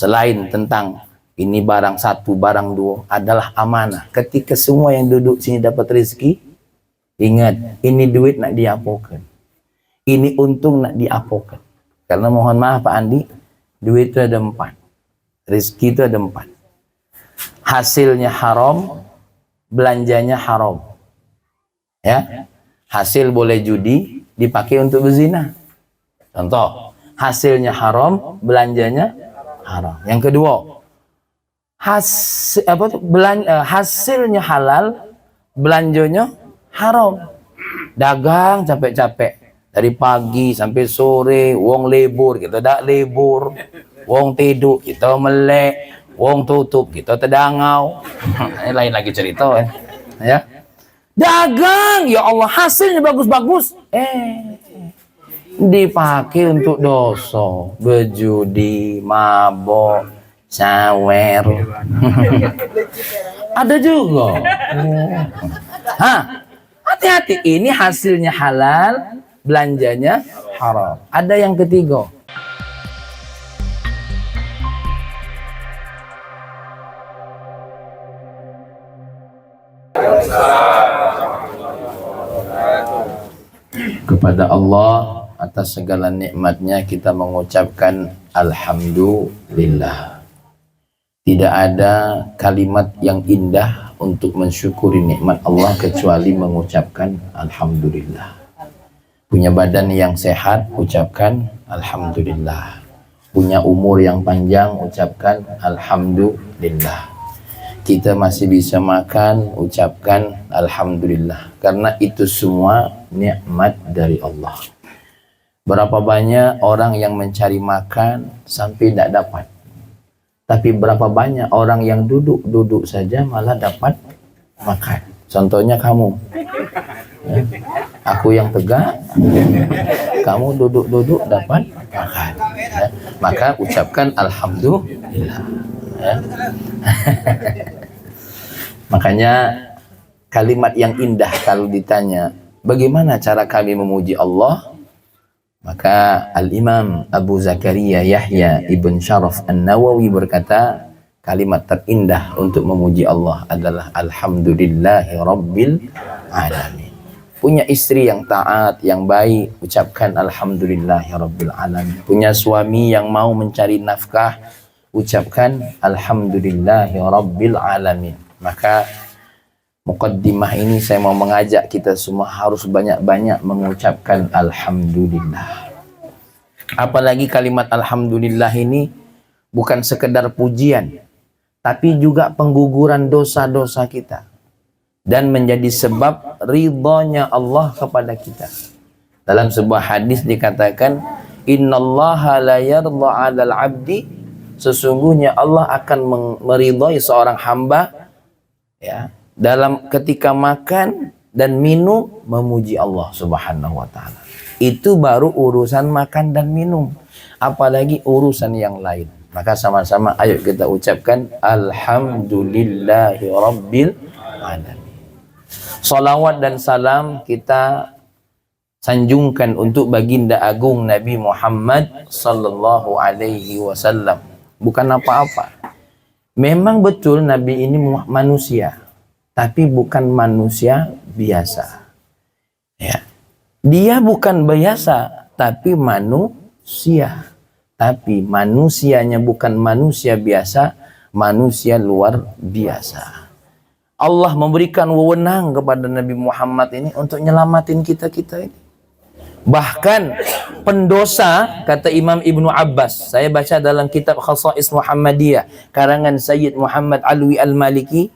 selain tentang ini barang satu, barang dua, adalah amanah. Ketika semua yang duduk sini dapat rezeki, ingat, ini duit nak diapakan, ini untung nak diapakan. Karena mohon maaf Pak Andi, duit itu ada 4, rezeki itu ada 4. Hasilnya haram, belanjanya haram. Ya, hasil boleh judi, dipakai untuk berzina. Contoh, hasilnya haram, belanjanya haram. Yang kedua, hasilnya halal, belanjanya haram. Dagang capek-capek dari pagi sampai sore, wong lebur kita dak lebur, wong tidur kita melek, wong tutup kita terdangau. Ini lain lagi cerita ya. Dagang, ya Allah, hasilnya bagus-bagus, dipakai untuk dosa, berjudi, mabok, sawer. Ada juga. Hati-hati, ini hasilnya halal, belanjanya haram. Ada yang ketiga. Kepada Allah atas segala nikmatnya kita mengucapkan alhamdulillah. Tidak ada kalimat yang indah untuk mensyukuri nikmat Allah kecuali mengucapkan alhamdulillah. Punya badan yang sehat, ucapkan alhamdulillah. Punya umur yang panjang, ucapkan alhamdulillah. Kita masih bisa makan, ucapkan alhamdulillah. Karena itu semua nikmat dari Allah. Berapa banyak orang yang mencari makan sampai tidak dapat. Tapi berapa banyak orang yang duduk-duduk saja malah dapat makan. Contohnya kamu. Ya. Aku yang tegak, kamu duduk-duduk dapat makan. Ya. Maka ucapkan alhamdulillah. Ya. Makanya kalimat yang indah kalau ditanya bagaimana cara kami memuji Allah, maka Al-Imam Abu Zakaria Yahya Ibn Sharaf An-Nawawi berkata kalimat terindah untuk memuji Allah adalah alhamdulillahi rabbil alamin. Punya istri yang taat, yang baik, ucapkan alhamdulillahi rabbil alamin. Punya suami yang mau mencari nafkah, ucapkan alhamdulillahi rabbil alamin. Maka muqaddimah ini saya mau mengajak kita semua harus banyak-banyak mengucapkan alhamdulillah. Apalagi kalimat alhamdulillah ini bukan sekedar pujian, tapi juga pengguguran dosa-dosa kita dan menjadi sebab ridhonya Allah kepada kita. Dalam sebuah hadis dikatakan, innallaha la yardha 'alal 'abdi, sesungguhnya Allah akan meridhai seorang hamba ya, dalam ketika makan dan minum memuji Allah Subhanahu wa taala. Itu baru urusan makan dan minum, apalagi urusan yang lain. Maka sama-sama ayo kita ucapkan alhamdulillahi rabbil alamin. Salawat dan salam kita sanjungkan untuk baginda agung Nabi Muhammad sallallahu alaihi wasallam. Bukan apa-apa. Memang betul Nabi ini manusia, tapi bukan manusia biasa. Ya. Dia bukan biasa, tapi manusia. Tapi manusianya bukan manusia biasa, manusia luar biasa. Allah memberikan wewenang kepada Nabi Muhammad ini untuk nyelamatin kita-kita ini. Bahkan pendosa, kata Imam Ibnu Abbas, saya baca dalam kitab Khasa'is Muhammadiyah karangan Sayyid Muhammad Alwi Al-Maliki,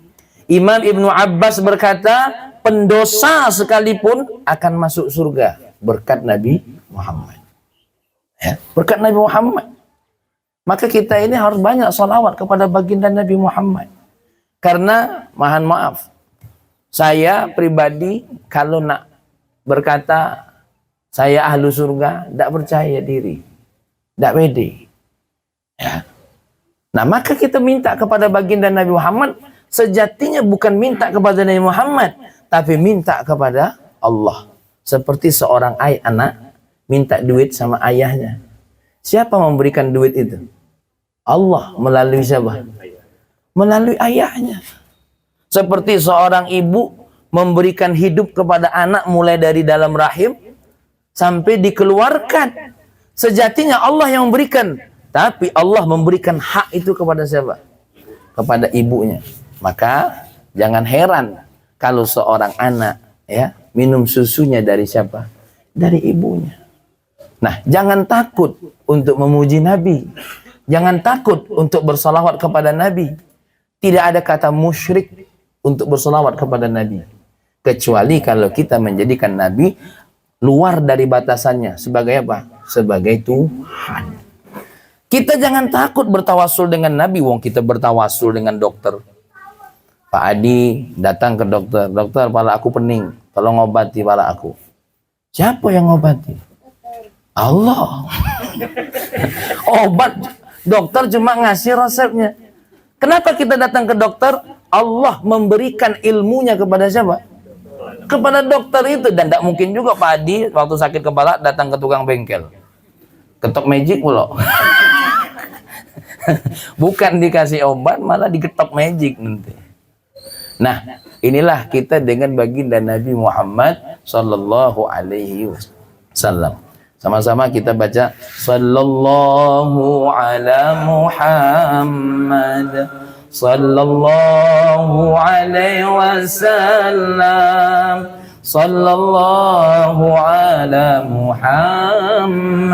Imam Ibnu Abbas berkata pendosa sekalipun akan masuk surga berkat Nabi Muhammad ya, berkat Nabi Muhammad. Maka kita ini harus banyak salawat kepada baginda Nabi Muhammad. Karena mohon maaf, saya pribadi kalau nak berkata saya ahlu surga, tidak percaya diri, tidak pede. Ya. Nah, maka kita minta kepada baginda Nabi Muhammad, sejatinya bukan minta kepada Nabi Muhammad, tapi minta kepada Allah. Seperti seorang anak minta duit sama ayahnya. Siapa memberikan duit itu? Allah melalui siapa? Melalui ayahnya. Seperti seorang ibu memberikan hidup kepada anak mulai dari dalam rahim sampai dikeluarkan. Sejatinya Allah yang memberikan, tapi Allah memberikan hak itu kepada siapa? Kepada ibunya. Maka jangan heran kalau seorang anak ya minum susunya dari siapa? Dari ibunya. Nah, jangan takut untuk memuji Nabi. Jangan takut untuk bersalawat kepada Nabi. Tidak ada kata musyrik untuk bersalawat kepada Nabi. Kecuali kalau kita menjadikan Nabi luar dari batasannya. Sebagai apa? Sebagai Tuhan. Kita jangan takut bertawasul dengan Nabi. Wong kita bertawasul dengan dokter. Pak Adi datang ke dokter. Dokter, kepala aku pening. Tolong obati kepala aku. Siapa yang ngobati? Allah. Obat. Dokter cuma ngasih resepnya. Kenapa kita datang ke dokter? Allah memberikan ilmunya kepada siapa? Kepada dokter itu. Dan tidak mungkin juga Pak Adi waktu sakit kepala datang ke tukang bengkel. Ketok magic pula. Bukan dikasih obat, malah diketok magic nanti. Nah, inilah kita dengan baginda Nabi Muhammad sallallahu alaihi wasallam. Sama-sama kita baca sallallahu ala Muhammad sallallahu alaihi wasallam sallallahu ala Muhammad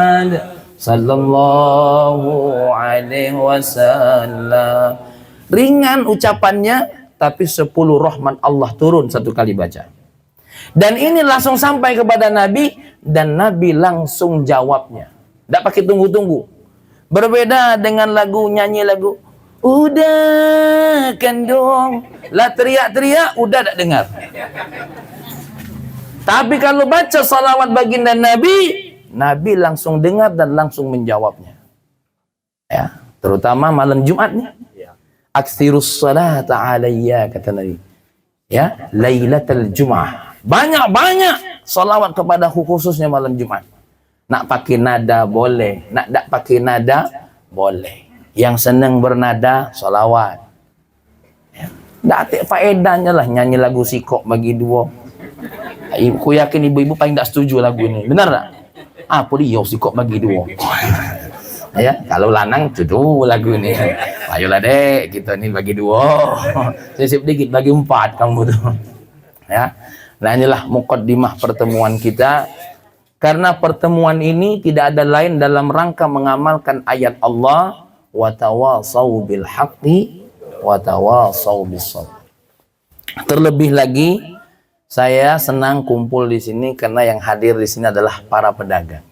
sallallahu alaihi wasallam. Ringan ucapannya, tapi 10 rahmat Allah turun satu kali baca. Dan ini langsung sampai kepada Nabi, dan Nabi langsung jawabnya. Tidak pakai tunggu-tunggu. Berbeda dengan nyanyi lagu udah kan dong, lah teriak-teriak udah tak dengar. Tapi kalau baca salawat baginda Nabi, Nabi langsung dengar dan langsung menjawabnya. Ya, terutama malam Jumat nih. Aksirus salata alayya, kata Nabi. Ya, Lailatul Jum'ah. Banyak-banyak salawat kepada khususnya malam Jumat. Nak pakai nada boleh, nak tak pakai nada boleh. Yang senang bernada salawat. Ya, tak ada faedahnya lah nyanyi lagu sikok bagi dua. Aku yakin ibu-ibu paling tak setuju lagu ini. Benar tak? Apa dia sikok bagi dua? Ya, kalau lanang itu lagu ini. Ayolah dek, kita ini bagi dua. Sisip dikit bagi 4 kamu tuh. Ya. Nah, inilah muqaddimah pertemuan kita. Karena pertemuan ini tidak ada lain dalam rangka mengamalkan ayat Allah, wa tawasau bil haqqi wa tawasau bis sabr. Terlebih lagi, saya senang kumpul di sini karena yang hadir di sini adalah para pedagang.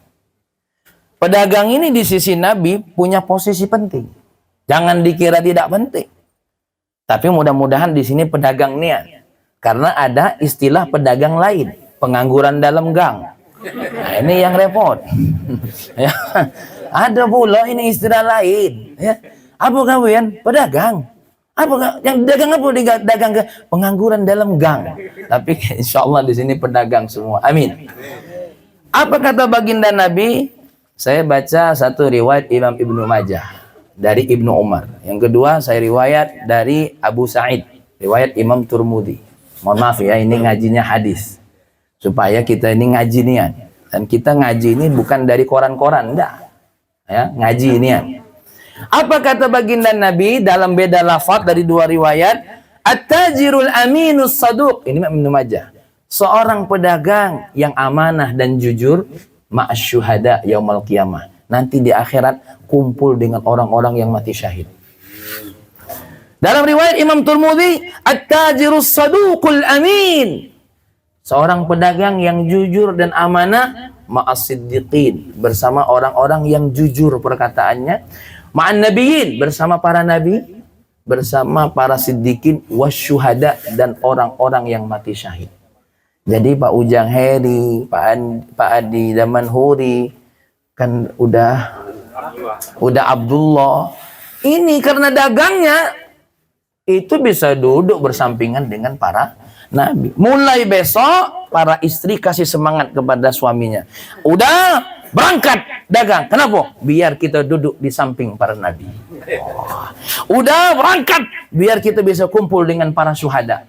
Pedagang ini di sisi Nabi punya posisi penting. Jangan dikira tidak penting. Tapi mudah-mudahan di sini pedagang niat. Karena ada istilah pedagang lain, pengangguran dalam gang. Nah, ini yang repot. Ya. Ada pula ini istilah lain. Ya. Apa kalian? Pedagang. Apa yang dagang apa? Dagang ke pengangguran dalam gang. Tapi insya Allah di sini pedagang semua. Amin. Apa kata baginda Nabi? Saya baca satu riwayat Imam Ibnu Majah dari Ibnu Umar. Yang kedua saya riwayat dari Abu Sa'id, riwayat Imam Turmudi. Mohon maaf ya, ini ngajinya hadis. Supaya kita ini ngaji niat. Dan kita ngaji ini bukan dari koran-koran, enggak. Ya, ngaji niat. Apa kata baginda Nabi dalam beda lafaz dari dua riwayat? At-tajirul aminus saduq. Ini Ibnu Majah. Seorang pedagang yang amanah dan jujur ma'asyuhada yaumul qiyamah. Nanti di akhirat kumpul dengan orang-orang yang mati syahid. Dalam riwayat Imam Turmudi, at-tajirus saduqul amin. Seorang pedagang yang jujur dan amanah ma'as-siddiqin, bersama orang-orang yang jujur perkataannya, ma'an nabiyyin, bersama para nabi, bersama para siddiqin, wasyuhada, dan orang-orang yang mati syahid. Jadi Pak Ujang Heri, Pak Adi Daman Huri, kan udah Abdullah. Ini karena dagangnya itu bisa duduk bersampingan dengan para nabi. Mulai besok para istri kasih semangat kepada suaminya. Udah berangkat dagang. Kenapa? Biar kita duduk di samping para nabi. Udah berangkat biar kita bisa kumpul dengan para syuhada.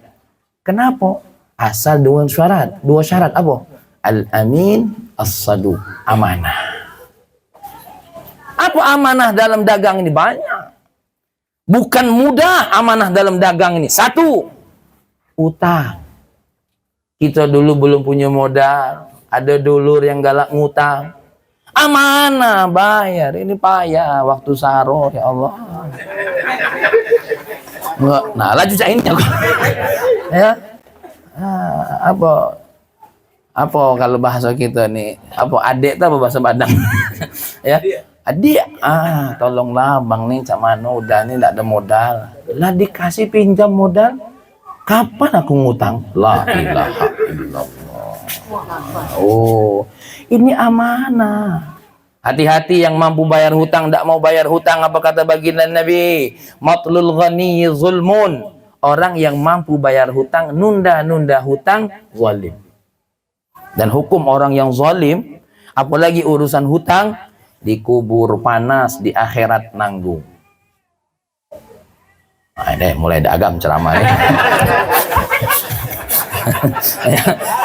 Kenapa? Asal dua syarat. Dua syarat apa? Al-amin, as-saduq, amanah. Apa amanah dalam dagang ini? Banyak. Bukan mudah amanah dalam dagang ini. Satu, utang. Kita dulu belum punya modal. Ada dulur yang galak ngutang. Amanah, bayar. Ini payah waktu sahur, ya Allah. Nah, lanjut ini aku. Ya. Apa kalau bahasa kita nih? Apa adik itu apa bahasa Padang? Ya. Adik. Tolonglah bang nih cak mano udah nih enggak ada modal. Lah dikasih pinjam modal. Kapan aku ngutang? La ilaha illallah. Oh, ini amanah. Hati-hati yang mampu bayar hutang, tidak mau bayar hutang. Apa kata baginda Nabi? Matlul ghani zulmun. Orang yang mampu bayar hutang, nunda-nunda hutang, zalim. Dan hukum orang yang zalim, apalagi urusan hutang, dikubur panas, di akhirat nanggung. Nah, ini mulai dagang ceramah ini.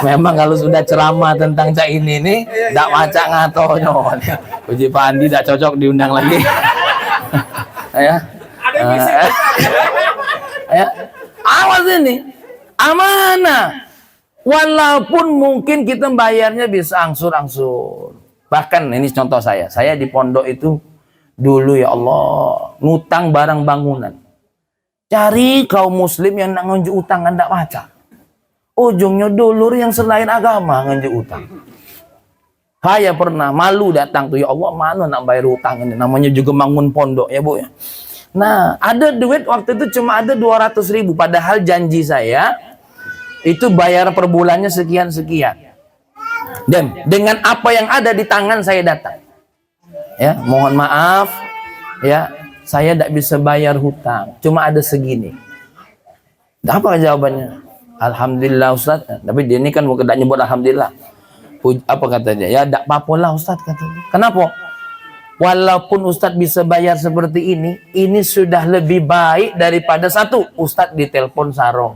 Memang kalau sudah ceramah tentang cak ini nih, tak macak ngatonyo. Puji Pak Andi tak cocok diundang lagi. Ya. Ya. Awas ini. Amanah. Walaupun mungkin kita bayarnya bisa angsur-angsur. Bahkan ini contoh saya. Saya di pondok itu dulu ya Allah, ngutang barang bangunan. Cari kaum muslim yang nak ngunjuk utang anda baca. Ujungnya dulur yang selain agama ngunjuk utang. Saya pernah malu datang tuh, ya Allah mana nak bayar utang ini. Namanya juga bangun pondok ya Bu ya. Nah ada duit waktu itu cuma ada 200.000. Padahal janji saya itu bayar per bulannya sekian-sekian. Dan dengan apa yang ada di tangan saya datang. Ya mohon maaf ya. Saya tidak bisa bayar hutang, cuma ada segini. Apa jawabannya? Alhamdulillah Ustaz. Tapi dia ini kan bukan nyebut alhamdulillah. Apa katanya? Ya tidak apa-apa lah Ustaz katanya. Kenapa? Walaupun Ustaz bisa bayar seperti ini sudah lebih baik daripada satu Ustaz ditelepon sarong.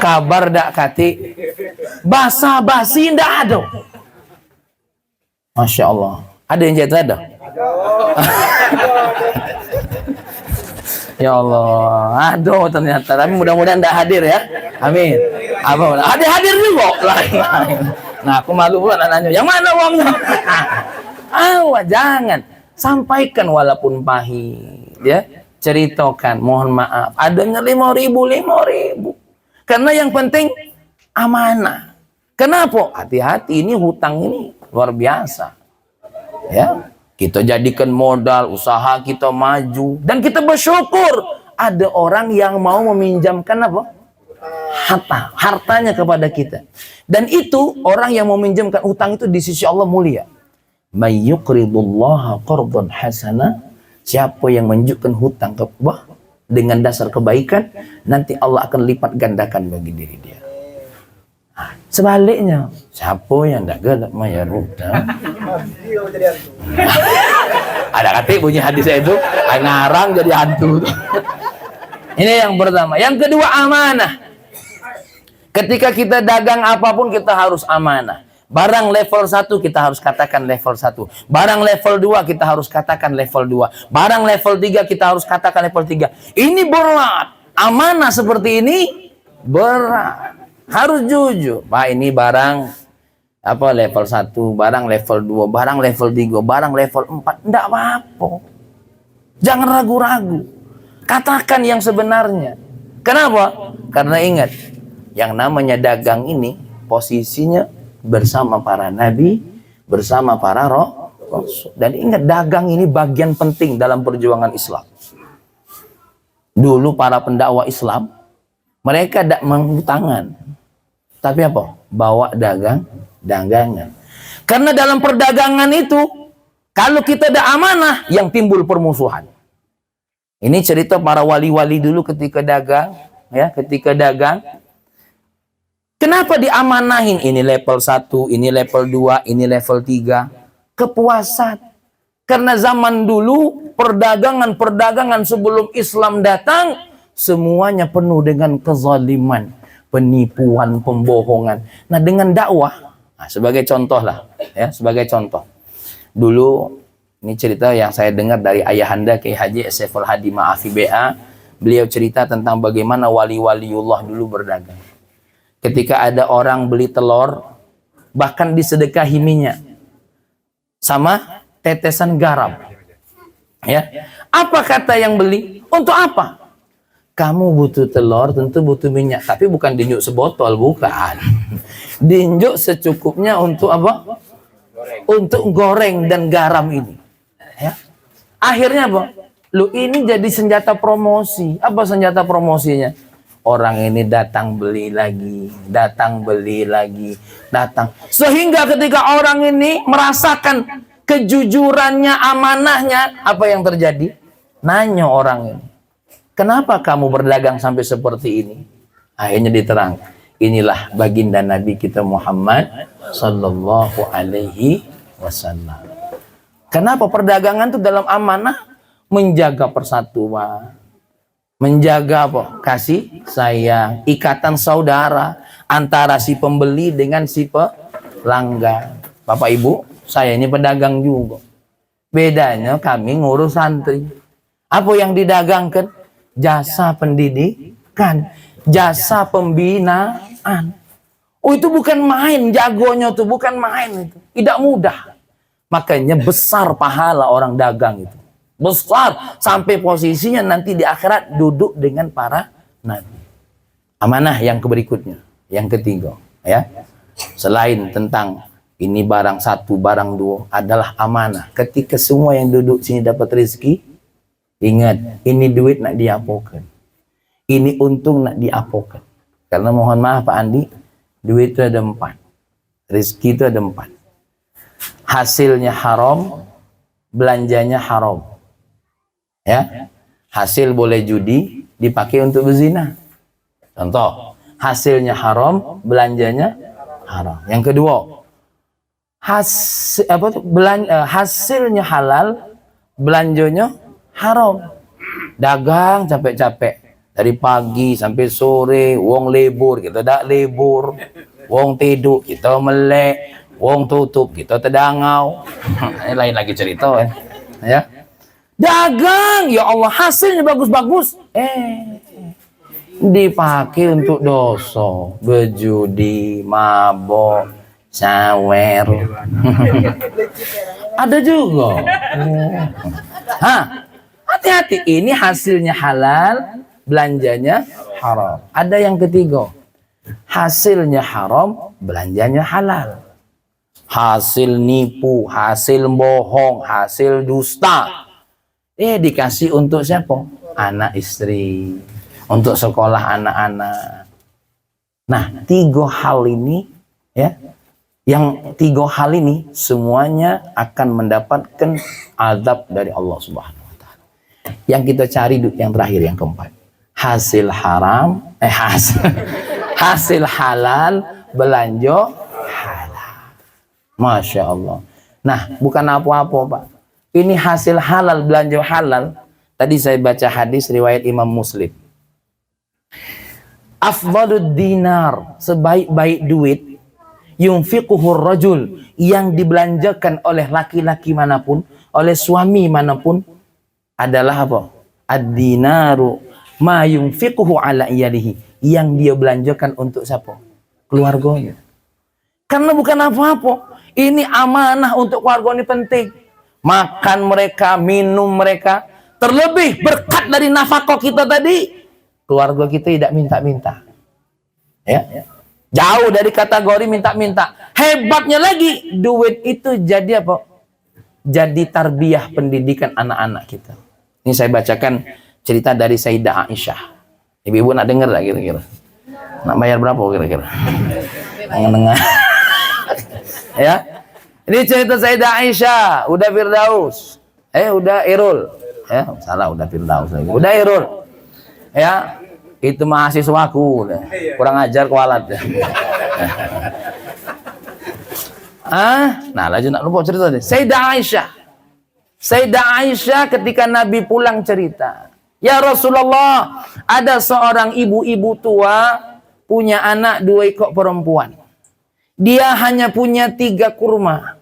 Kabar dak kati, basa-basi ndak ada. Masya Allah. Ada yang jatuh ada? Ya Allah, aduh ternyata. Tapi mudah-mudahan tidak hadir ya. Amin. Apa? Hadir juga. Nah, aku malu pula nanya. Yang mana uangnya? Jangan. Sampaikan walaupun pahit. Ya, ceritakan. Mohon maaf. Adanya 5.000. Karena yang penting amanah. Kenapa? Hati-hati. Ini hutang ini luar biasa. Ya. Kita jadikan modal, usaha kita maju. Dan kita bersyukur ada orang yang mau meminjamkan apa? Hartanya kepada kita. Dan itu orang yang mau meminjamkan utang itu di sisi Allah mulia. May yuqridullaha qardan hasana. Siapa yang menunjukkan hutang ke Allah dengan dasar kebaikan, nanti Allah akan lipat gandakan bagi diri dia. Sebaliknya, siapa yang tidak galak bayar hutang? Ada kata bunyi hadis itu, ngarang jadi hantu. Ini yang pertama. Yang kedua, amanah. Ketika kita dagang apapun kita harus amanah. Barang level 1 kita harus katakan level 1. Barang level 2 kita harus katakan level 2. Barang level 3 kita harus katakan level 3. Ini berat. Amanah seperti ini berat. Harus jujur. Pak ini barang apa level 1, barang level 2, barang level 3, barang level 4. Enggak apa-apa. Jangan ragu-ragu. Katakan yang sebenarnya. Kenapa? Karena ingat, yang namanya dagang ini posisinya bersama para nabi, bersama para rasul. Dan ingat, dagang ini bagian penting dalam perjuangan Islam. Dulu para pendakwah Islam, mereka tidak menghutangan. Tapi apa? Bawa dagangan. Karena dalam perdagangan itu, kalau kita ada amanah, yang timbul permusuhan. Ini cerita para wali-wali dulu ketika dagang. Ya, ketika dagang. Kenapa diamanahin? Ini level 1, ini level 2, ini level 3. Kepuasan. Karena zaman dulu perdagangan sebelum Islam datang semuanya penuh dengan kezaliman, penipuan, pembohongan. Nah, dengan dakwah, sebagai contoh lah, ya, sebagai contoh. Dulu ini cerita yang saya dengar dari ayahanda Kiai Haji Saiful Hadi Ma'afi BA. Beliau cerita tentang bagaimana wali-waliullah dulu berdagang. Ketika ada orang beli telur, bahkan disedekahi minyak sama tetesan garam. Ya. Apa kata yang beli? Untuk apa? Kamu butuh telur, tentu butuh minyak, tapi bukan dinjuk sebotol, bukan. Dinjuk secukupnya untuk apa? Untuk goreng dan garam ini. Ya. Akhirnya apa? Lu ini jadi senjata promosi. Apa senjata promosinya? Orang ini datang beli lagi, datang beli lagi, datang. Sehingga ketika orang ini merasakan kejujurannya, amanahnya, apa yang terjadi? Nanya orang ini, kenapa kamu berdagang sampai seperti ini? Akhirnya diterang, inilah baginda Nabi kita Muhammad Sallallahu Alaihi Wasallam. Kenapa perdagangan itu dalam amanah? Menjaga persatuan, menjaga apa? Kasih sayang, ikatan saudara antara si pembeli dengan si pelanggan. Bapak Ibu, saya ini pedagang juga. Bedanya kami ngurus santri. Apa yang didagangkan? Jasa pendidikan, jasa pembinaan. Oh, itu bukan main, jagonya tuh bukan main itu. Tidak mudah. Makanya besar pahala orang dagang itu. Besar sampai posisinya nanti di akhirat duduk dengan para nabi. Amanah yang berikutnya, yang ketiga, ya. Selain tentang ini barang satu, barang dua adalah amanah. Ketika semua yang duduk sini dapat rezeki, ingat, ini duit nak diapokan. Ini untung nak diapokan. Karena mohon maaf Pak Andi, duit itu ada 4. Rezeki itu ada 4. Hasilnya haram, belanjanya haram. Ya, hasil boleh judi dipakai untuk berzina. Contoh, hasilnya haram, belanjanya haram. Yang kedua, hasilnya halal, belanjanya haram. Dagang capek-capek dari pagi sampai sore, wong lebur kita tak lebur, wong tidur kita melek, wong tutup kita terdangau. Ini lain lagi cerita ya. Dagang, ya Allah, hasilnya bagus-bagus. Dipakai untuk dosa, berjudi, mabok, sawer. Ada juga. Hati-hati, ini hasilnya halal, belanjanya haram. Ada yang ketiga, hasilnya haram, belanjanya halal. Hasil nipu, hasil bohong, hasil dusta. Dikasih untuk siapa? Anak istri, untuk sekolah anak-anak. Nah, 3 hal ini, ya, yang 3 hal ini semuanya akan mendapatkan azab dari Allah Subhanahu Wa Taala. Yang kita cari yang terakhir, yang keempat, hasil haram, hasil halal, belanja halal. Masya Allah. Nah, bukan apa-apa Pak. Ini hasil halal, belanja halal. Tadi saya baca hadis riwayat Imam Muslim. Afdalud dinar, sebaik-baik duit, yunfiquhur rajul, yang dibelanjakan oleh laki-laki manapun, oleh suami manapun, adalah apa? Ad-dinaru ma yunfiquhu ala iyalihi, yang dia belanjakan untuk siapa? Keluarganya. Karena bukan apa-apa. Ini amanah untuk keluarga, ini penting. Makan mereka, minum mereka, terlebih berkat dari nafkah kita tadi, keluarga kita tidak minta-minta. Ya, jauh dari kategori minta-minta. Hebatnya lagi, duit itu jadi apa? Jadi tarbiyah pendidikan anak-anak kita. Ini saya bacakan cerita dari Sayyidah Aisyah. Ibu-ibu nak dengar tak kira-kira? Nak bayar berapa kira-kira? Nengah-nengah. Ya. Ini cerita Sayyidah Aisyah, udah Firdaus. Udah Irul. Ya, salah, udah Firdaus lagi. Udah Irul. Ya, itu mahasiswaku. Kurang ajar kualat. Nah, lanjut nak lupa cerita deh. Sayyidah Aisyah. Sayyidah Aisyah ketika Nabi pulang cerita, ya Rasulullah, ada seorang ibu-ibu tua punya anak 2 ekor perempuan. Dia hanya punya 3 kurma.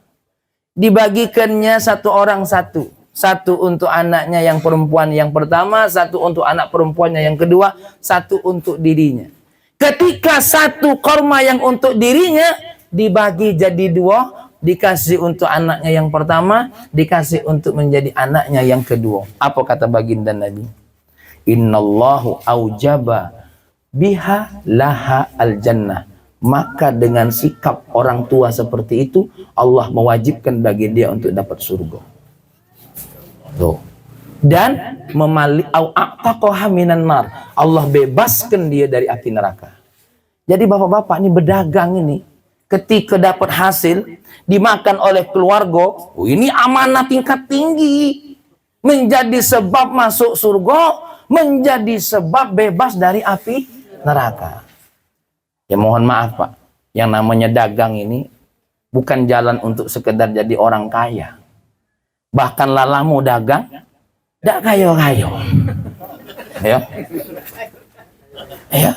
Dibagikannya 1 orang 1. 1 untuk anaknya yang perempuan yang pertama, 1 untuk anak perempuannya yang kedua, 1 untuk dirinya. Ketika 1 kurma yang untuk dirinya dibagi jadi 2, dikasih untuk anaknya yang pertama, dikasih untuk menjadi anaknya yang kedua. Apa kata baginda Nabi? Innallahu aujaba biha laha al-jannah. Maka dengan sikap orang tua seperti itu, Allah mewajibkan bagi dia untuk dapat surga. Tuh. Dan a'taqaha minan nar. Allah bebaskan dia dari api neraka. Jadi bapak-bapak ini berdagang ini, ketika dapat hasil dimakan oleh keluarga, ini amanah tingkat tinggi, menjadi sebab masuk surga, menjadi sebab bebas dari api neraka. Ya mohon maaf Pak, yang namanya dagang ini bukan jalan untuk sekedar jadi orang kaya. Bahkan lalamu dagang, dak kayo-kayo. Ya. Ya.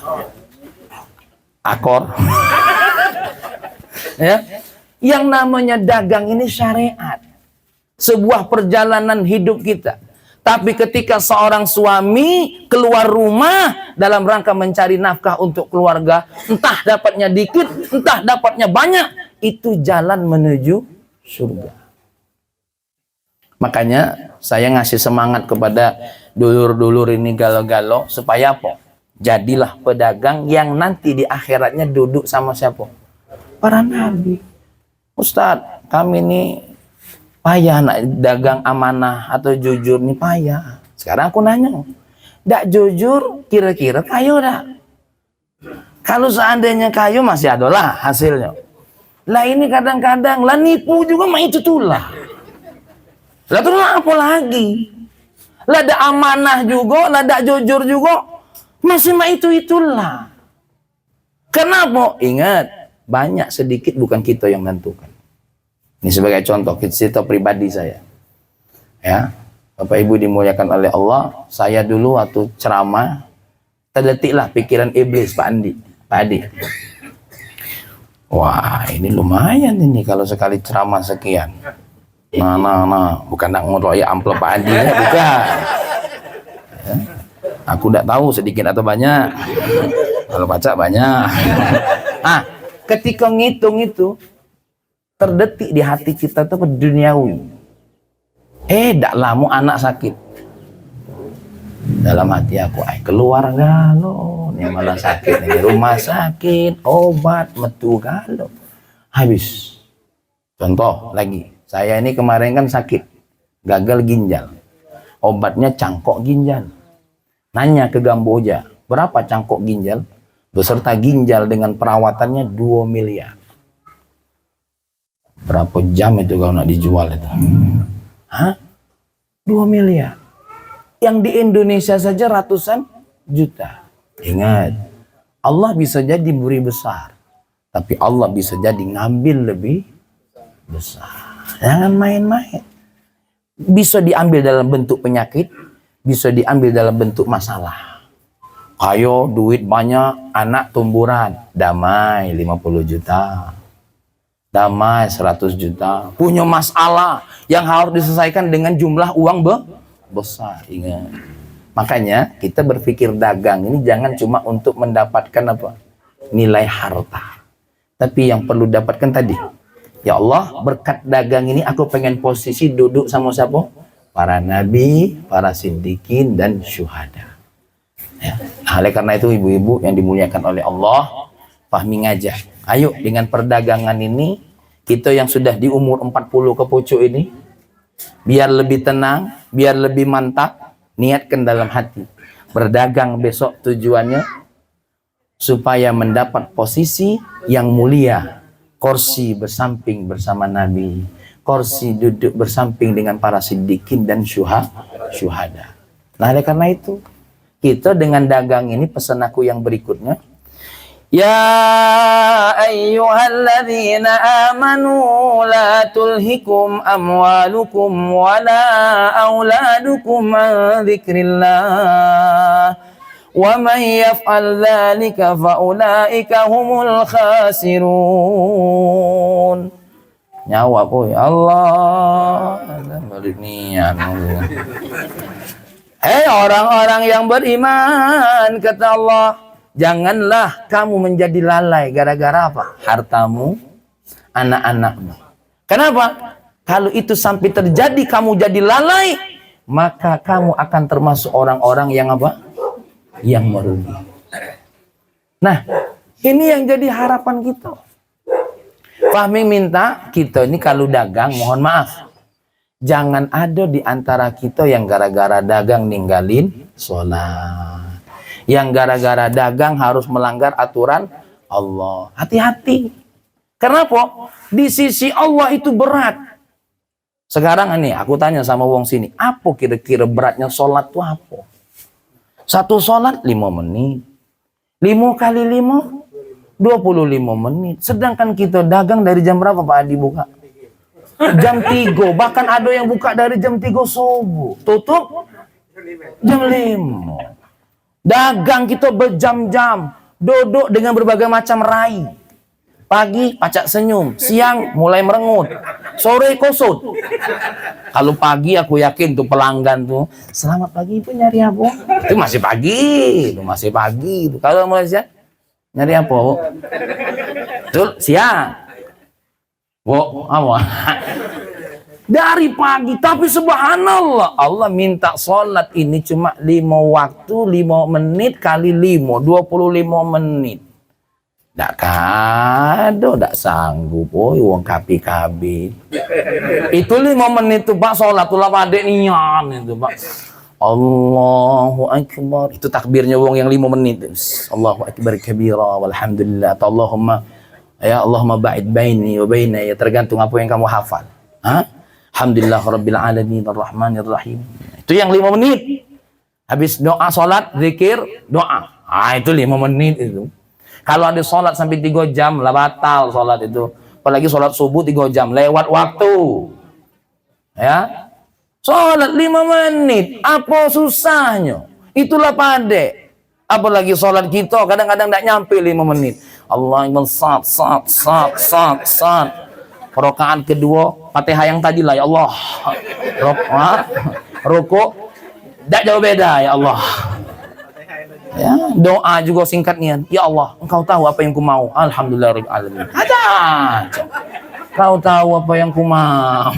Akor. Ya. Yang namanya dagang ini syariat. Sebuah perjalanan hidup kita. Tapi ketika seorang suami keluar rumah dalam rangka mencari nafkah untuk keluarga, entah dapatnya dikit, entah dapatnya banyak, itu jalan menuju surga. Makanya saya ngasih semangat kepada dulur-dulur ini galau-galau supaya apa? Jadilah pedagang yang nanti di akhiratnya duduk sama siapa? Para nabi. Ustadz, kami ini payah nak dagang amanah atau jujur nih payah. Sekarang aku nanya, dak jujur kira-kira kayu dak? Kalau seandainya kayu masih ada lah hasilnya. Lah ini kadang-kadang lah nipu juga mah itu tuh lah. Lah terus apa lagi? Lah ada amanah juga, lah ada jujur juga, masih mah itulah. Kenapa? Ingat, banyak sedikit bukan kita yang menentukan. Ini sebagai contoh cerita pribadi saya. Ya, Bapak Ibu dimuliakan oleh Allah, saya dulu waktu ceramah terdetiklah pikiran iblis Pak Adi. Wah, ini lumayan ini kalau sekali ceramah sekian. Nah, bukan nak ngeroyak amplop Pak Adi ya, bukan. Ya, aku tidak tahu sedikit atau banyak. Kalau baca banyak. Ketika ngitung itu terdetik di hati kita tuh duniawi. Dak lama anak sakit. Dalam hati aku, keluar galo, ini malah sakit, ini rumah sakit, obat metu galo. Habis. Contoh lagi, saya ini kemarin kan sakit, gagal ginjal. Obatnya cangkok ginjal. Nanya ke Gamboja, berapa cangkok ginjal? Beserta ginjal dengan perawatannya 2 miliar. Berapa jam itu kalau nak dijual itu? 2 miliar. Yang di Indonesia saja ratusan juta. Ingat, Allah bisa jadi beri besar, tapi Allah bisa jadi ngambil lebih besar. Jangan main-main. Bisa diambil dalam bentuk penyakit, bisa diambil dalam bentuk masalah. Ayo duit banyak, anak tumburan, damai 50 juta. Damai 100 juta. Punya masalah yang harus diselesaikan dengan jumlah uang besar. Ingat. Makanya kita berpikir dagang ini jangan cuma untuk mendapatkan apa? Nilai harta. Tapi yang perlu dapatkan tadi. Ya Allah, berkat dagang ini aku pengen posisi duduk sama siapa? Para nabi, para siddiqin dan syuhada. Ya. Oleh karena itu ibu-ibu yang dimuliakan oleh Allah, pahami ngajak. Ayo dengan perdagangan ini, kita yang sudah di umur 40 ke pucuk ini, biar lebih tenang, biar lebih mantap, niatkan dalam hati. Berdagang besok tujuannya supaya mendapat posisi yang mulia. Kursi bersamping bersama Nabi, kursi duduk bersamping dengan para siddiqin dan syuhada. Nah oleh karena itu, kita dengan dagang ini pesan aku yang berikutnya, Ya ayyuhalladzina amanu la tulhikum amwalukum wala auladukum an dzikrillah wa man yaf'al dzalika fa ulaika humul khasirun. Nyawa po ya Allah. Balik niat. Hei orang-orang yang beriman, kata Allah, janganlah kamu menjadi lalai gara-gara apa? Hartamu, anak-anakmu. Kenapa? Kalau itu sampai terjadi kamu jadi lalai, maka kamu akan termasuk orang-orang yang apa? Yang merugi. Nah, ini yang jadi harapan kita. Fahmi minta kita ini kalau dagang, mohon maaf, jangan ada di antara kita yang gara-gara dagang ninggalin sholat. Yang gara-gara dagang harus melanggar aturan Allah. Hati-hati. Kenapa? Di sisi Allah itu berat. Sekarang ini aku tanya sama wong sini, apa kira-kira beratnya sholat itu apa? Satu sholat 5 menit. 5 kali 5, 25 menit. Sedangkan kita dagang dari jam berapa Pak Adi buka? Jam 3. Bahkan ada yang buka dari jam 3 subuh. Tutup jam 5. Dagang kita berjam-jam, duduk dengan berbagai macam rai. Pagi pacak senyum, siang mulai merengut, sore kusut. Kalau pagi aku yakin tuh pelanggan tuh, selamat pagi Ibu, nyari apa? Itu masih pagi, itu kalau mulai siang, nyari apa Bu? Betul, siang. Bu, apa? Dari pagi, tapi subhanallah, Allah minta sholat ini cuma 5 waktu, 5 menit kali 5, 25 menit. Nggak kado, nggak sanggup, wong kapi-kapi. Itu 5 menit tuh Pak, sholat tuh lah padek nian itu Pak. Allahu Akbar, itu takbirnya wong yang 5 menit. Allahu Akbar kabira, walhamdulillah, atau Allahumma, ya Allahumma ba'id baini wa baina, ya tergantung apa yang kamu hafal. Hah? Alhamdulillah Rabbil Alamin Ar-Rahmanir Rahim. Itu yang 5 menit. Habis doa sholat, zikir, doa. Itu 5 menit itu. Kalau ada sholat sampai 3 jam lah batal sholat itu. Apalagi sholat subuh 3 jam, lewat waktu. Ya. Sholat 5 menit. Apa susahnya? Itulah pade. Apalagi sholat kita kadang-kadang tidak nyampe 5 menit. Allahumma sat. Rakaat kedua, Fatihah yang tadi lah ya Allah. Rukuk tidak jauh beda ya Allah. Ya, doa juga singkatnya. Ya Allah, Engkau tahu apa yang ku mau. Alhamdulillah rabbil alamin. Ada. Kau tahu apa yang ku mau.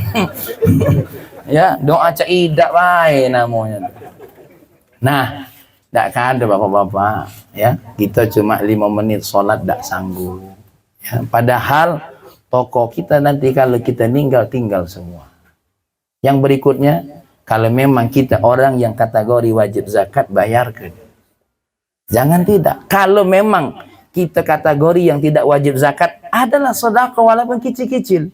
Ya, doa caidak baik namanya. Nah, tidak ada bapak-bapak, ya. Kita cuma 5 menit sholat tidak sanggup. Ya, padahal toko kita nanti kalau kita tinggal semua. Yang berikutnya, kalau memang kita orang yang kategori wajib zakat, bayarkan. Jangan tidak. Kalau memang kita kategori yang tidak wajib zakat, adalah sedekah walaupun kecil-kecil.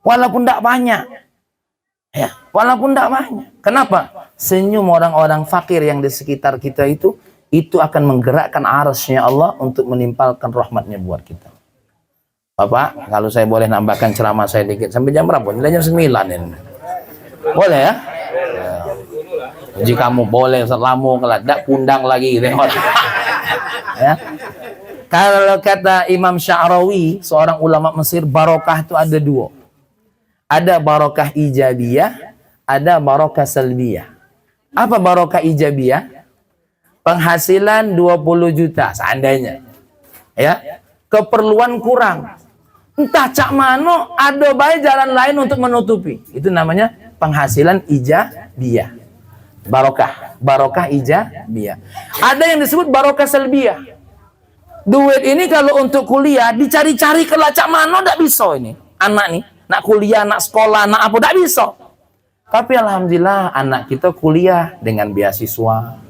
Walaupun tidak banyak. Ya, walaupun tidak banyak. Kenapa? Senyum orang-orang fakir yang di sekitar kita itu akan menggerakkan arasnya Allah untuk menimpalkan rahmatnya buat kita. Bapak, kalau saya boleh nambahkan ceramah saya dikit. Sampai jam berapa? Nilai jam 9 ini. Boleh ya? Jika kamu boleh selamu, kalau tidak pundang lagi. Ya. Kalau kata Imam Sya'rawi, seorang ulama Mesir, barokah itu ada 2. Ada barokah ijabiyah, ada barokah salbiyah. Apa barokah ijabiyah? Penghasilan 20 juta seandainya. Ya. Keperluan kurang. Entah cak mano, ada baik jalan lain untuk menutupi. Itu namanya penghasilan ijabiyah. Barokah ijabiyah. Ada yang disebut barokah salbiyah. Duit ini kalau untuk kuliah dicari-cari ke cak mano tidak bisa ini. Anak nih, nak kuliah, nak sekolah, nak apa tidak bisa. Tapi alhamdulillah anak kita kuliah dengan beasiswa.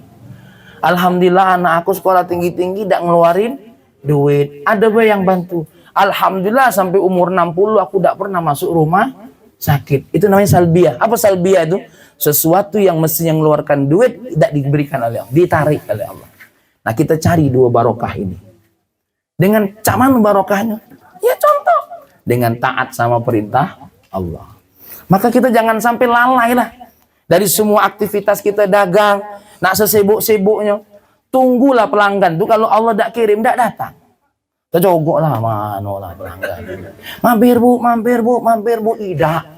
Alhamdulillah anak aku sekolah tinggi-tinggi tidak ngeluarin duit. Ada baik yang bantu. Alhamdulillah sampai umur 60 aku tidak pernah masuk rumah sakit. Itu namanya salbiyah. Apa salbiyah itu? Sesuatu yang mestinya mengeluarkan duit tidak diberikan oleh Allah, ditarik oleh Allah. Nah, kita cari 2 barokah ini. Dengan caman barokahnya? Ya contoh, dengan taat sama perintah Allah. Maka kita jangan sampai lalai lah. Dari semua aktivitas kita dagang, nak sesibuk-sibuknya, tunggulah pelanggan tuh kalau Allah tak kirim, tak datang. Terjogok lah, mana lah pelanggan. Mampir bu, mampir bu, mampir bu, tidak.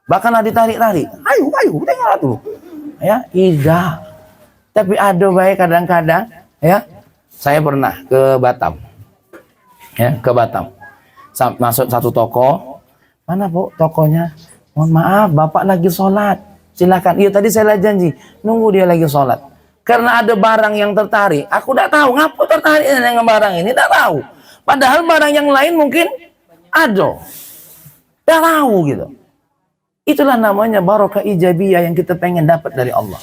Bahkan lah ditarik-tarik. Ayo, tengoklah tuh. Ya, tidak. Tapi ada baik kadang-kadang, ya. Saya pernah ke Batam. Ya, ke Batam. Masuk satu toko. Mana bu tokonya? Mohon maaf, bapak lagi sholat. Silakan. Iya tadi saya janji, nunggu dia lagi sholat. Karena ada barang yang tertarik, aku tidak tahu ngapa tertarik dengan barang ini, tidak tahu. Padahal barang yang lain mungkin ada, tidak tahu gitu. Itulah namanya barokah ijabiyah yang kita pengen dapat dari Allah.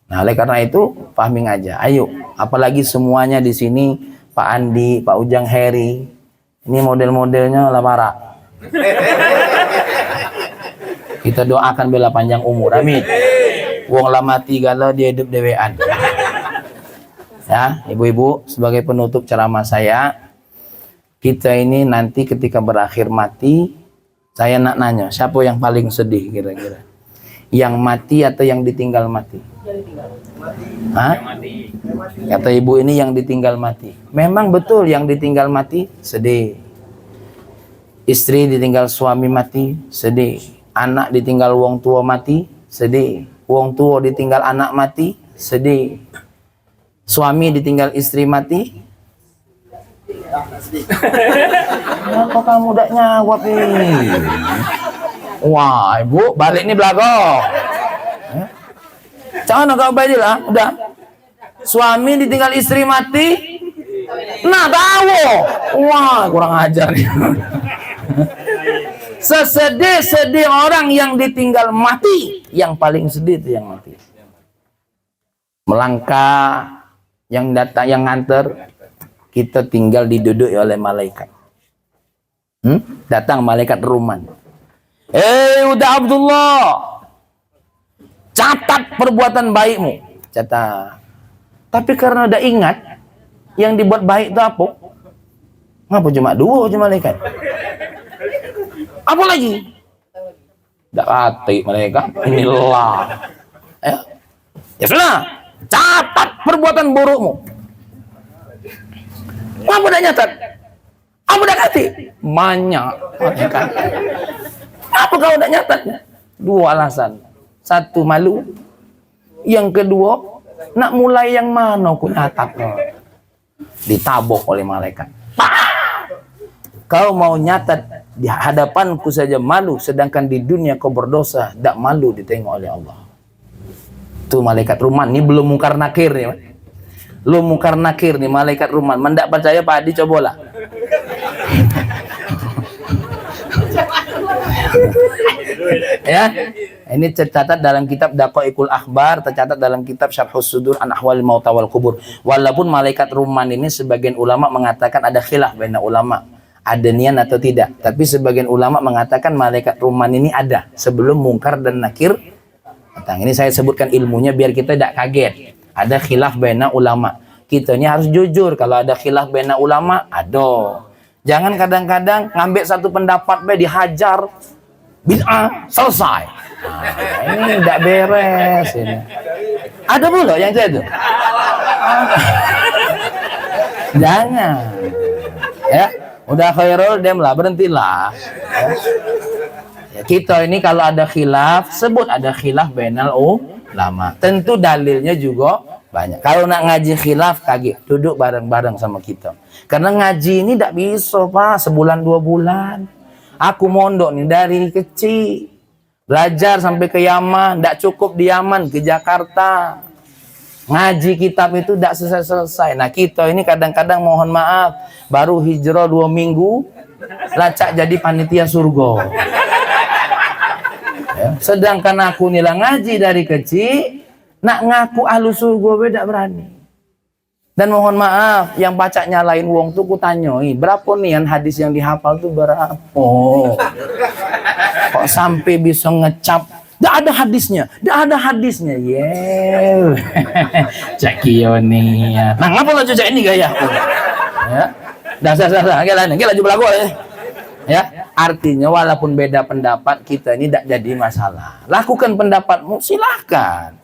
Nah, oleh karena itu pahami aja. Ayo, apalagi semuanya di sini, Pak Andi, Pak Ujang, Heri, ini model-modelnya lamara. Kita doakan bela panjang umur, amin. Wong lah mati galau dia hidup dewean. Ya, ibu-ibu, sebagai penutup ceramah saya, kita ini nanti ketika berakhir mati, saya nak nanya, siapa yang paling sedih kira-kira? Yang mati atau yang ditinggal mati? Hah? Kata ibu ini yang ditinggal mati. Memang betul yang ditinggal mati sedih. Istri ditinggal suami mati sedih. Anak ditinggal wong tua mati sedih. Wong tua ditinggal anak mati, sedih. Suami ditinggal istri mati. Kenapa kamu tidak nyawab ini? Wah, ibu, balik nih belakang. Jangan agak baik lah, udah. Suami ditinggal istri mati. Nah, tahu. Wah, kurang ajar nih. Sesedih-sedih orang yang ditinggal mati, yang paling sedih itu yang mati. Melangkah, yang datang, yang nganter, kita tinggal diduduki oleh malaikat. Datang malaikat Ruman. Udah Abdullah, catat perbuatan baikmu. Catat. Tapi karena udah ingat, yang dibuat baik itu apa? Ngapa cuma dua aja malaikat? Apa lagi? Tak hati mereka. Inilah. Ya sudah. Catat perbuatan burukmu. Apa dah nyatat? Apa dah hati? Banyak. Apa kau dah nyatatnya? Dua alasan. Satu, malu. Yang kedua, nak mulai yang mana aku nyatat? Ditabok oleh malaikat. Kau mau nyatat di hadapanku saja malu, sedangkan di dunia kau berdosa, tak malu ditengok oleh Allah. Itu malaikat Ruman, ini belum mungkar nakir nih. Belum mungkar nakir nih malaikat Ruman. Mendak percaya Pak Adi, cobalah. Ya, ini tercatat dalam kitab Daqaiqul Akhbar, tercatat dalam kitab Syarhus Sudur an Ahwalil Mauta wal Qubur. Walaupun malaikat Ruman ini sebagian ulama mengatakan ada khilaf baina ulama, ada nian atau tidak. Tapi sebagian ulama mengatakan malaikat Ruman ini ada sebelum mungkar dan nakir datang. Ini saya sebutkan ilmunya biar kita tidak kaget. Ada khilaf baina ulama. Kita ini harus jujur, kalau ada khilaf baina ulama, ada. Jangan kadang-kadang ngambil satu pendapat dihajar, bid'ah, selesai. Nah, ini tidak beres ini. Ada pula yang saya itu. Jangan. Ya, udah khairul demlah, berhentilah. Ya, kita ini kalau ada khilaf, sebut ada khilaf bainal ulama. Tentu dalilnya juga banyak. Kalau nak ngaji khilaf, kaget, duduk bareng-bareng sama kita. Karena ngaji ini tidak bisa, Pak, sebulan 2 bulan. Aku mondok nih dari kecil. Belajar sampai ke Yaman, tidak cukup di Yaman, ke Jakarta. Ngaji kitab itu tidak selesai-selesai. Nah, kita ini kadang-kadang mohon maaf, baru hijrah 2 minggu, lacak jadi panitia surga. Ya. Sedangkan aku nila ngaji dari kecil, nak ngaku ahlu surga beda berani. Dan mohon maaf, yang baca nyalain wong tuh kutanyoi, berapa nih yang hadis yang dihafal tuh berapa? Kok sampai bisa ngecap? Dah ada hadisnya, dah ada hadisnya. Yeah. Cakio nih. Nah, ngapa lo cucak ini gaya aku? Ya. Dah, gila jumlah gua ya. Ya, artinya walaupun beda pendapat kita ini tidak jadi masalah. Lakukan pendapatmu, silahkan.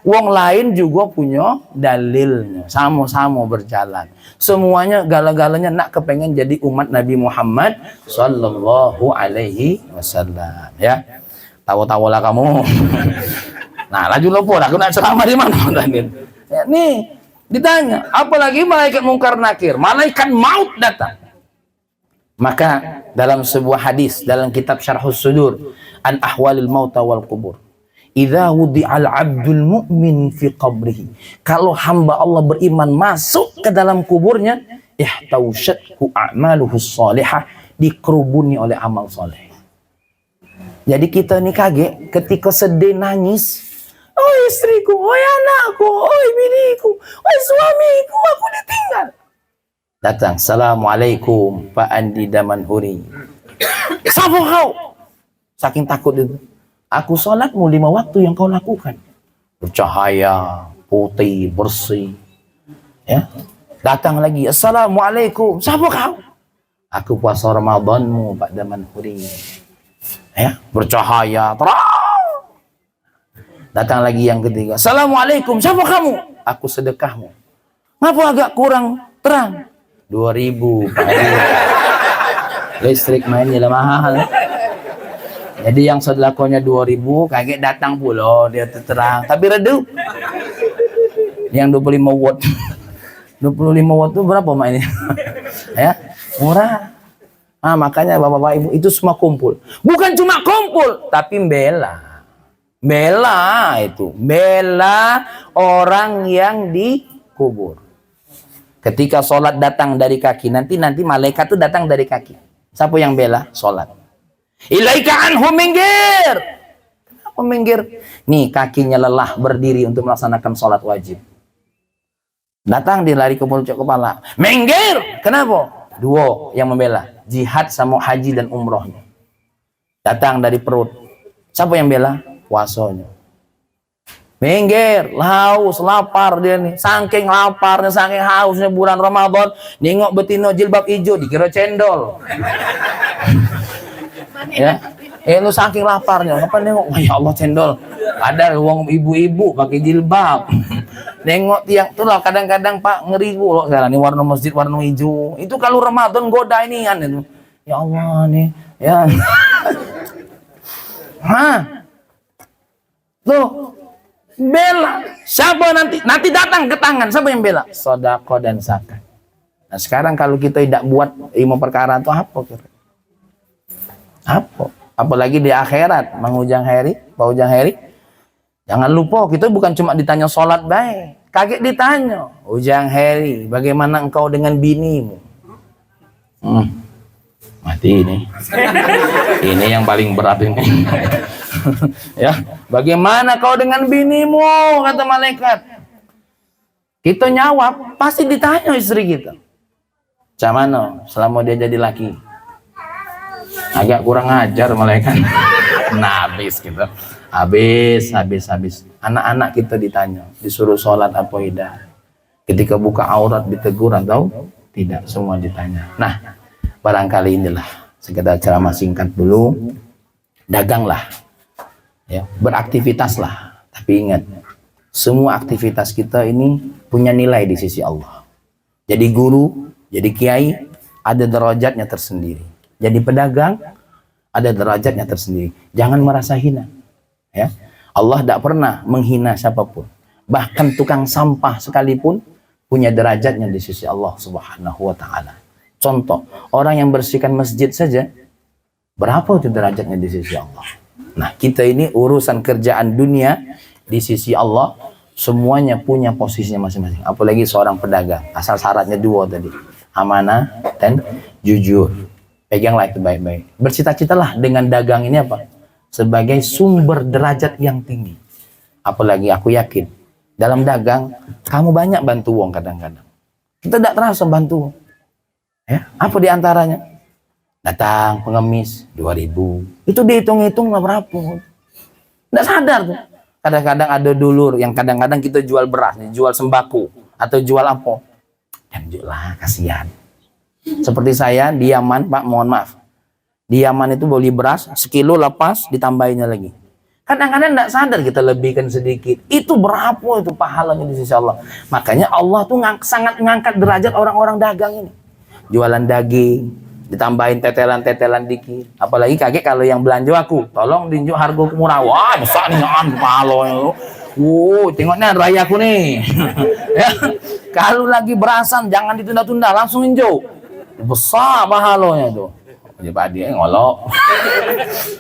Wong lain juga punya dalilnya, sama-sama berjalan. Semuanya gala-galanya nak kepengen jadi umat Nabi Muhammad sallallahu alaihi wasallam. Ya, tahu-tahu lah kamu. Nah, laju lupa, aku nak ceramah di mana tadi? Ya, nih ditanya, apalagi malaikat mungkar nakir, malaikat maut datang. Maka dalam sebuah hadis dalam kitab Syarhus Sudur an Ahwalil Mauta wal Qubur, idza wudi'al 'abdul mu'min fi qabrihi, kalau hamba Allah beriman masuk ke dalam kuburnya, ihtausyathu a'maluhu shalihah, dikerubuni oleh amal soleh. Jadi kita ini kaget ketika sedih nangis, oh istriku, oh anakku, oh biniku, oh suamiku, aku ditinggal. Datang, assalamualaikum Pak Andi Damanhuri. Siapa kau? Saking takut itu. Aku sholatmu 5 waktu yang kau lakukan. Bercahaya, putih, bersih. Ya. Datang lagi, assalamualaikum. Siapa kau? Aku puasa Ramadanmu Pak Damanhuri. Ya, bercahaya, terang. Datang lagi yang ketiga, assalamualaikum. Siapa kamu? Aku sedekahmu. Ngapa agak kurang terang? 2.000 Pak. Listrik mainnya lah mahal. Jadi yang sedekahnya 2.000 kaget datang pula dia terang tapi redup. Yang 25 watt. 25 watt itu berapa mak ini? Ya, murah. Ah, makanya bapak-bapak ibu itu semua kumpul. Bukan cuma kumpul tapi bela. Bela itu, bela orang yang dikubur. Ketika sholat datang dari kaki, nanti malaikat itu datang dari kaki. Siapa yang bela? Sholat. Ilaika anhu minggir. Kenapa minggir? Nih kakinya lelah berdiri untuk melaksanakan sholat wajib. Datang dia lari ke puncak kepala. Minggir. Kenapa? 2 yang membela. Jihad sama haji dan umrohnya. Datang dari perut. Siapa yang bela? Puasanya. Minggir, haus, lapar dia nih. Saking laparnya, saking hausnya bulan Ramadan, nengok betino jilbab hijau dikira cendol. Ya, lu saking laparnya, kapan nengok, oh, ya Allah cendol. Ada uang ibu-ibu pakai jilbab. Nengok tiang tuh lah kadang-kadang Pak ngeri loh sekarang ini warna masjid warna hijau. Itu kalau Ramadan goda ini kan itu. Ya Allah nih, ya. Hah? Tuh. Bela. Siapa nanti datang ke tangan. Siapa yang bela? Sedekah dan zakat. Nah sekarang kalau kita tidak buat 5 perkara itu apa kira? Apa? Apalagi di akhirat, Mang Ujang Heri, Pak Ujang Heri. Jangan lupa kita bukan cuma ditanya sholat baik. Kaget ditanya, Ujang Heri, bagaimana engkau dengan binimu? Mati ini. Ini yang paling berat ini. Ya, bagaimana kau dengan binimu? Kata malaikat. Kita nyawab, pasti ditanya istri kita. Camano, selama dia jadi laki. Agak kurang ajar malaikat. Nah, habis gitu. Habis. Anak-anak kita ditanya, disuruh sholat apa tidak. Ketika buka aurat ditegur atau tidak, semua ditanya. Nah, barangkali inilah sekedar ceramah singkat dulu. Daganglah. Ya, beraktivitaslah, tapi ingat semua aktivitas kita ini punya nilai di sisi Allah. Jadi guru, jadi kiai ada derajatnya tersendiri. Jadi pedagang ada derajatnya tersendiri. Jangan merasa hina. Ya, Allah tidak pernah menghina siapapun. Bahkan tukang sampah sekalipun punya derajatnya di sisi Allah Subhanahu wa taala. Contoh, orang yang bersihkan masjid saja berapa itu derajatnya di sisi Allah. Nah, kita ini urusan kerjaan dunia di sisi Allah semuanya punya posisinya masing-masing. Apalagi seorang pedagang, asal syaratnya 2 tadi, amanah dan jujur. Peganglah itu baik-baik. Bercita-citalah dengan dagang ini apa? Sebagai sumber derajat yang tinggi. Apalagi aku yakin dalam dagang kamu banyak bantu uang kadang-kadang. Kita tidak terasa bantu. Ya, apa diantaranya? Datang pengemis 2.000. Itu dihitung-hitung lah berapa. Nggak sadar tuh. Kadang-kadang ada dulur yang kadang-kadang kita jual beras, jual sembako atau jual apa. Dan jual lah kasihan. Seperti saya di Yaman, Pak, mohon maaf. Di Yaman itu beli beras, sekilo lepas, ditambahinnya lagi. Kadang-kadang tidak sadar kita lebihkan sedikit. Itu berapa itu pahalanya di sisi Allah. Makanya Allah tuh sangat mengangkat derajat orang-orang dagang ini. Jualan daging, ditambahin tetelan-tetelan dikit. Apalagi kakek kalau yang belanja aku, tolong dinjuk harga murah. Wah, besar nih pahalanya. Tengoknya rayaku nih. Ya. Kalau lagi berasan, jangan ditunda-tunda, langsung injuk. Besar pahalanya tuh. Ya Pak dia ngolok.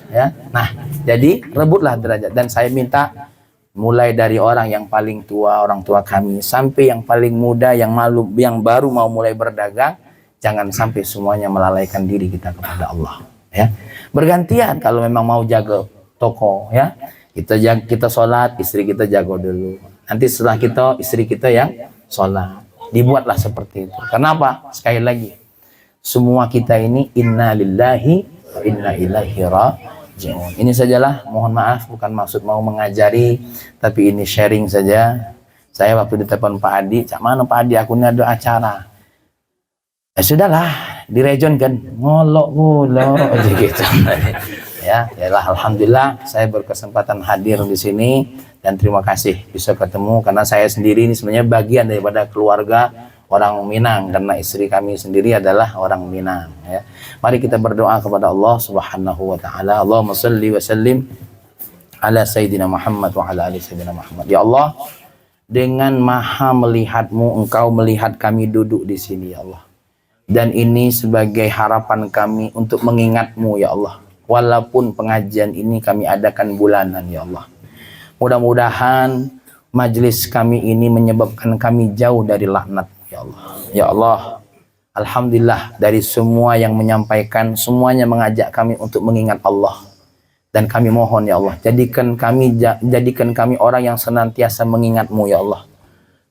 Ya. Nah, jadi rebutlah derajat, dan saya minta mulai dari orang yang paling tua, orang tua kami, sampai yang paling muda, yang baru mau mulai berdagang, jangan sampai semuanya melalaikan diri kita kepada Allah, ya. Bergantian kalau memang mau jaga toko, ya. Kita sholat, istri kita jaga dulu. Nanti setelah kita, istri kita yang sholat. Dibuatlah seperti itu. Kenapa? Sekali lagi, semua kita ini inna lillahi wa inna ilaihi raji'un. Ini sajalah, mohon maaf, bukan maksud mau mengajari, tapi ini sharing saja. Saya waktu ditelepon Pak Adi, cak mana Pak Adi, aku ini ada acara. Ya sudahlah, direjonkan, ngolok pula gitu. Ya, yalah, alhamdulillah saya berkesempatan hadir di sini, dan terima kasih bisa ketemu, karena saya sendiri ini sebenarnya bagian daripada keluarga orang Minang, karena istri kami sendiri adalah orang Minang, ya. Mari kita berdoa kepada Allah Subhanahu wa taala. Allahumma shalli wa sallim ala sayyidina Muhammad wa ala ali sayyidina Muhammad. Ya Allah, dengan maha melihatmu, Engkau melihat kami duduk di sini, ya Allah. Dan ini sebagai harapan kami untuk mengingatmu, ya Allah. Walaupun pengajian ini kami adakan bulanan, ya Allah. Mudah-mudahan majlis kami ini menyebabkan kami jauh dari laknat, ya Allah. Ya Allah, alhamdulillah, dari semua yang menyampaikan, semuanya mengajak kami untuk mengingat Allah. Dan kami mohon, ya Allah, jadikan kami orang yang senantiasa mengingat-Mu, ya Allah.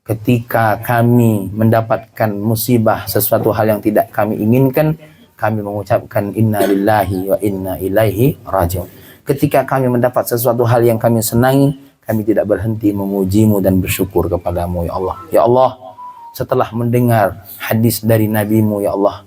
Ketika kami mendapatkan musibah, sesuatu hal yang tidak kami inginkan, kami mengucapkan inna lillahi wa inna ilaihi raji'un. Ketika kami mendapat sesuatu hal yang kami senangi, kami tidak berhenti memuji-Mu dan bersyukur kepada-Mu, ya Allah. Ya Allah, setelah mendengar hadis dari Nabi-Mu, ya Allah,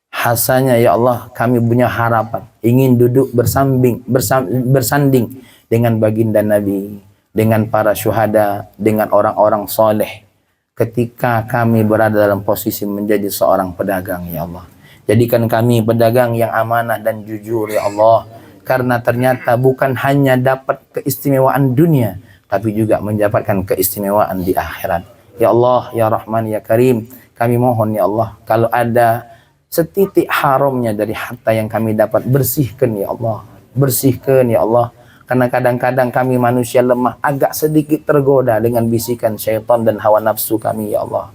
hasanya, ya Allah, kami punya harapan, ingin duduk bersanding dengan baginda Nabi, dengan para syuhada, dengan orang-orang soleh, ketika kami berada dalam posisi menjadi seorang pedagang, ya Allah. Jadikan kami pedagang yang amanah dan jujur, ya Allah, karena ternyata bukan hanya dapat keistimewaan dunia, tapi juga mendapatkan keistimewaan di akhirat. Ya Allah, ya Rahman, ya Karim, kami mohon, ya Allah, kalau ada setitik haramnya dari harta yang kami dapat, bersihkan, ya Allah. Bersihkan, ya Allah. Karena kadang-kadang kami manusia lemah, agak sedikit tergoda dengan bisikan syaitan dan hawa nafsu kami, ya Allah.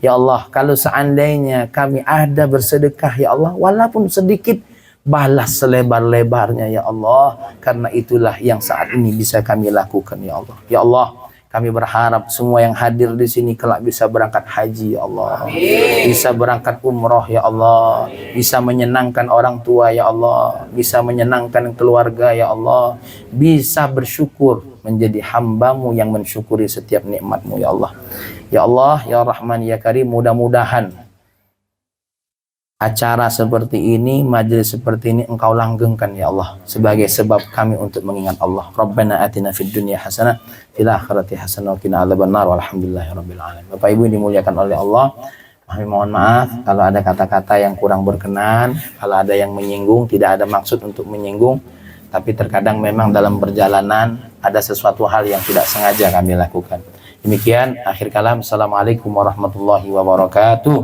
Ya Allah, kalau seandainya kami ada bersedekah, ya Allah, walaupun sedikit, balas selebar-lebarnya, ya Allah. Karena itulah yang saat ini bisa kami lakukan, ya Allah. Ya Allah, kami berharap semua yang hadir di sini kelak bisa berangkat haji, ya Allah. Bisa berangkat umroh, ya Allah. Bisa menyenangkan orang tua, ya Allah. Bisa menyenangkan keluarga, ya Allah. Bisa bersyukur menjadi hamba-Mu yang mensyukuri setiap nikmat-Mu, ya Allah. Ya Allah, ya Rahman, ya Karim, mudah-mudahan acara seperti ini, majelis seperti ini Engkau langgengkan, ya Allah, sebagai sebab kami untuk mengingat Allah. Rabbana atina fid dunya hasanah, fil akhirati hasanah, wa qina adzabannar, walhamdulillahirabbil alamin. Bapak Ibu yang dimuliakan oleh Allah, kami mohon maaf kalau ada kata-kata yang kurang berkenan, kalau ada yang menyinggung, tidak ada maksud untuk menyinggung, tapi terkadang memang dalam perjalanan ada sesuatu hal yang tidak sengaja kami lakukan. Demikian akhir kalam. Assalamualaikum warahmatullahi wabarakatuh.